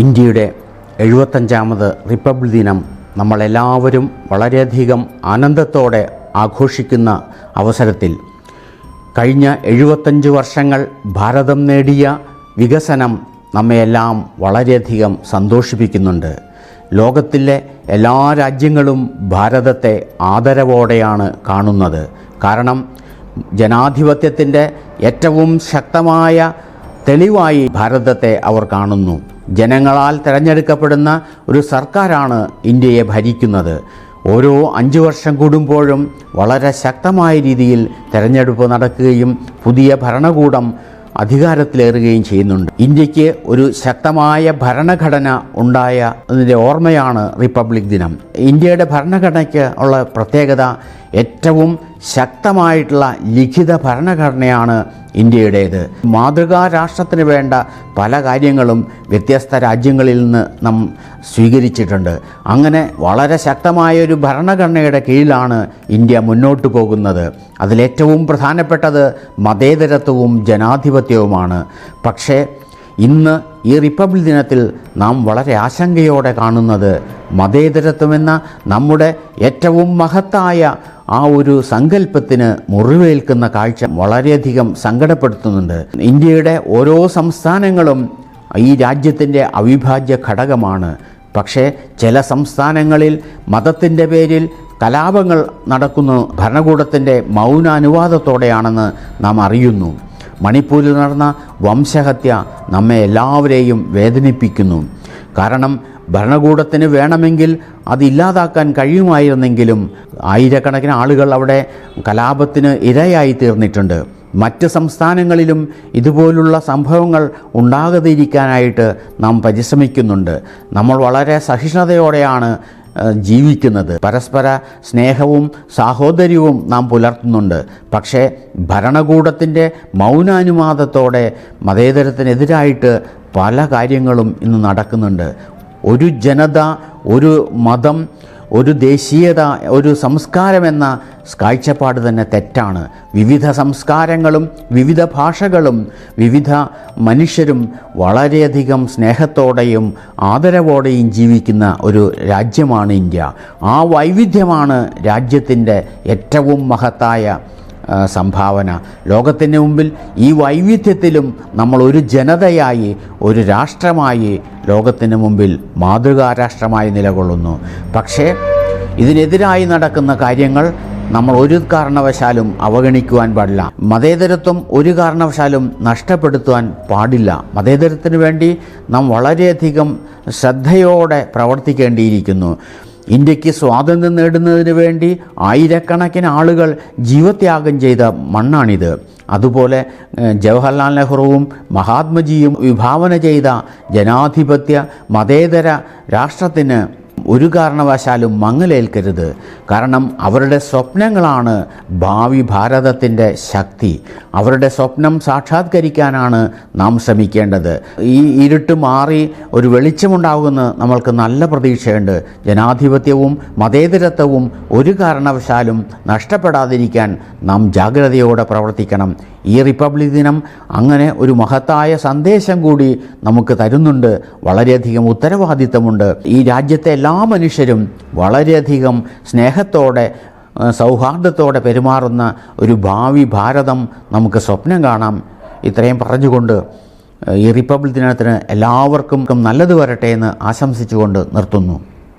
ഇന്ത്യയുടെ 75ാമത് റിപ്പബ്ലിക് ദിനം നമ്മളെല്ലാവരും വളരെയധികം ആനന്ദത്തോടെ ആഘോഷിക്കുന്ന അവസരത്തിൽ കഴിഞ്ഞ 75 വർഷങ്ങൾ ഭാരതം നേടിയ വികസനം നമ്മയെല്ലാം വളരെയധികം സന്തോഷിപ്പിക്കുന്നുണ്ട്. ലോകത്തിലെ എല്ലാ രാജ്യങ്ങളും ഭാരതത്തെ ആദരവോടെയാണ് കാണുന്നത്. കാരണം ജനാധിപത്യത്തിൻ്റെ ഏറ്റവും ശക്തമായ തെളിവായി ഭാരതത്തെ അവർ കാണുന്നു. ജനങ്ങളാൽ തിരഞ്ഞെടുക്കപ്പെടുന്ന ഒരു സർക്കാരാണ് ഇന്ത്യയെ ഭരിക്കുന്നത്. ഓരോ 5 വർഷം കൂടുമ്പോഴും വളരെ ശക്തമായ രീതിയിൽ തിരഞ്ഞെടുപ്പ് നടക്കുകയും പുതിയ ഭരണകൂടം അധികാരത്തിലേറുകയും ചെയ്യുന്നുണ്ട്. ഇന്ത്യക്ക് ഒരു ശക്തമായ ഭരണഘടന ഉണ്ടായതിൻ്റെ ഓർമ്മയാണ് റിപ്പബ്ലിക് ദിനം. ഇന്ത്യയുടെ ഭരണഘടനയ്ക്ക് ഉള്ള പ്രത്യേകത ഏറ്റവും ശക്തമായിട്ടുള്ള ലിഖിത ഭരണഘടനയാണ് ഇന്ത്യയുടേത്. മാതൃകാ രാഷ്ട്രത്തിന് വേണ്ട പല കാര്യങ്ങളും വ്യത്യസ്ത രാജ്യങ്ങളിൽ നിന്ന് നാം സ്വീകരിച്ചിട്ടുണ്ട്. അങ്ങനെ വളരെ ശക്തമായൊരു ഭരണഘടനയുടെ കീഴിലാണ് ഇന്ത്യ മുന്നോട്ട് പോകുന്നത്. അതിലേറ്റവും പ്രധാനപ്പെട്ടത് മതേതരത്വവും ജനാധിപത്യവുമാണ്. പക്ഷേ ഇന്ന് ഈ റിപ്പബ്ലിക് ദിനത്തിൽ നാം വളരെ ആശങ്കയോടെ കാണുന്നത് മതേതരത്വമെന്ന നമ്മുടെ ഏറ്റവും മഹത്തായ ആ ഒരു സങ്കല്പത്തിന് മുറിവേൽക്കുന്ന കാഴ്ച വളരെയധികം സങ്കടപ്പെടുത്തുന്നുണ്ട്. ഇന്ത്യയുടെ ഓരോ സംസ്ഥാനങ്ങളും ഈ രാജ്യത്തിൻ്റെ അവിഭാജ്യ ഘടകമാണ്. പക്ഷേ ചില സംസ്ഥാനങ്ങളിൽ മതത്തിൻ്റെ പേരിൽ കലാപങ്ങൾ നടക്കുന്നു ഭരണകൂടത്തിൻ്റെ മൗനാനുവാദത്തോടെയാണെന്ന് നാം അറിയുന്നു. മണിപ്പൂരിൽ നടന്ന വംശഹത്യ നമ്മെ എല്ലാവരെയും വേദനിപ്പിക്കുന്നു. കാരണം ഭരണകൂടത്തിന് വേണമെങ്കിൽ അതില്ലാതാക്കാൻ കഴിയുമായിരുന്നെങ്കിലും ആയിരക്കണക്കിന് ആളുകൾ അവിടെ കലാപത്തിന് ഇരയായി തീർന്നിട്ടുണ്ട്. മറ്റ് സംസ്ഥാനങ്ങളിലും ഇതുപോലുള്ള സംഭവങ്ങൾ ഉണ്ടാകാതിരിക്കാനായിട്ട് നാം പരിശ്രമിക്കുന്നുണ്ട്. നമ്മൾ വളരെ സഹിഷ്ണുതയോടെയാണ് ജീവിക്കുന്നത്. പരസ്പര സ്നേഹവും സാഹോദര്യവും നാം പുലർത്തുന്നുണ്ട്. പക്ഷേ ഭരണകൂടത്തിൻ്റെ മൗനാനുവാദത്തോടെ മതേതരത്തിനെതിരായിട്ട് പല കാര്യങ്ങളും ഇന്ന് നടക്കുന്നുണ്ട്. ഒരു ജനത, ഒരു മതം, ഒരു ദേശീയത, ഒരു സംസ്കാരമെന്ന കാഴ്ചപ്പാട് തന്നെ തെറ്റാണ്. വിവിധ സംസ്കാരങ്ങളും വിവിധ ഭാഷകളും വിവിധ മനുഷ്യരും വളരെയധികം സ്നേഹത്തോടെയും ആദരവോടെയും ജീവിക്കുന്ന ഒരു രാജ്യമാണ് ഇന്ത്യ. ആ വൈവിധ്യമാണ് രാജ്യത്തിൻ്റെ ഏറ്റവും മഹത്തായ സംഭാവന. ലോകത്തിന് മുമ്പിൽ ഈ വൈവിധ്യത്തിലും നമ്മൾ ഒരു ജനതയായി, ഒരു രാഷ്ട്രമായി ലോകത്തിന് മുമ്പിൽ മാതൃകാ രാഷ്ട്രമായി നിലകൊള്ളുന്നു. പക്ഷേ ഇതിനെതിരായി നടക്കുന്ന കാര്യങ്ങൾ നമ്മൾ ഒരു കാരണവശാലും അവഗണിക്കുവാൻ പാടില്ല. മതേതരത്വം ഒരു കാരണവശാലും നഷ്ടപ്പെടുത്തുവാൻ പാടില്ല. മതേതരത്തിന് വേണ്ടി നാം വളരെയധികം ശ്രദ്ധയോടെ പ്രവർത്തിക്കേണ്ടിയിരിക്കുന്നു. ഇന്ത്യക്ക് സ്വാതന്ത്ര്യം നേടുന്നതിന് വേണ്ടി ആയിരക്കണക്കിന് ആളുകൾ ജീവത്യാഗം ചെയ്ത മണ്ണാണിത്. അതുപോലെ ജവഹർലാൽ നെഹ്റുവും മഹാത്മജിയും വിഭാവന ചെയ്ത ജനാധിപത്യ മതേതര രാഷ്ട്രത്തിന് ഒരു കാരണവശാലും മങ്ങലേൽക്കരുത്. കാരണം അവരുടെ സ്വപ്നങ്ങളാണ് ഭാവി ഭാരതത്തിൻ്റെ ശക്തി. അവരുടെ സ്വപ്നം സാക്ഷാത്കരിക്കാനാണ് നാം ശ്രമിക്കേണ്ടത്. ഈ ഇരുട്ട് മാറി ഒരു വെളിച്ചമുണ്ടാകുമെന്ന് നമ്മൾക്ക് നല്ല പ്രതീക്ഷയുണ്ട്. ജനാധിപത്യവും മതേതരത്വവും ഒരു കാരണവശാലും നഷ്ടപ്പെടാതിരിക്കാൻ നാം ജാഗ്രതയോടെ പ്രവർത്തിക്കണം. ഈ റിപ്പബ്ലിക് ദിനം അങ്ങനെ ഒരു മഹത്തായ സന്ദേശം കൂടി നമുക്ക് തരുന്നുണ്ട്. വളരെയധികം ഉത്തരവാദിത്തമുണ്ട്. ഈ രാജ്യത്തെ എല്ലാ മനുഷ്യരും വളരെയധികം സ്നേഹത്തോടെ സൗഹാർദ്ദത്തോടെ പെരുമാറുന്ന ഒരു ഭാവി ഭാരതം നമുക്ക് സ്വപ്നം കാണാം. ഇത്രയും പറഞ്ഞുകൊണ്ട് ഈ റിപ്പബ്ലിക് ദിനത്തിന് എല്ലാവർക്കും നല്ലത് വരട്ടെ എന്ന് ആശംസിച്ചുകൊണ്ട് നിർത്തുന്നു.